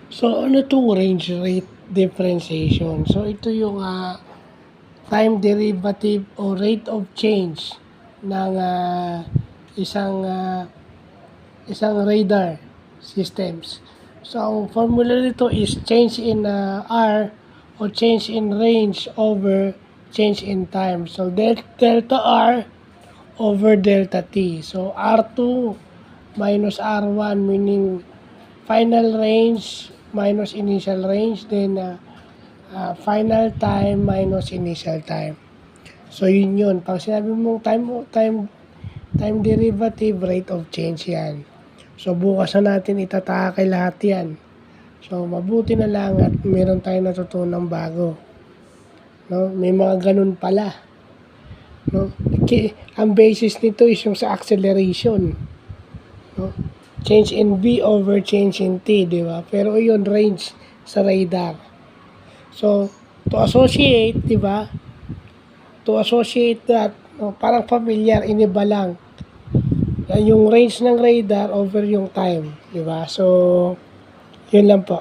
So, ano 'tong range rate differentiation? So, ito yung, time derivative o rate of change ng, isang, isang radar systems. So, ang formula nito is change in, R o change in range over change in time. So, delta R over delta T. So, R2 minus R1 meaning final range minus initial range, then final time minus initial time. So yun. Pag sinabi mong time derivative, rate of change yan. So bukas na natin itatakay lahat yan. So mabuti na lang at meron tayong natutunang bago. No? May mga ganun pala. No? Ang basis nito is yung sa acceleration. No? Change in V over change in T, di ba? Pero yun, range sa radar. So, to associate, di ba? To associate that, no, parang familiar, iniba lang. Yung range ng radar over yung time, di ba? So, yun lang po.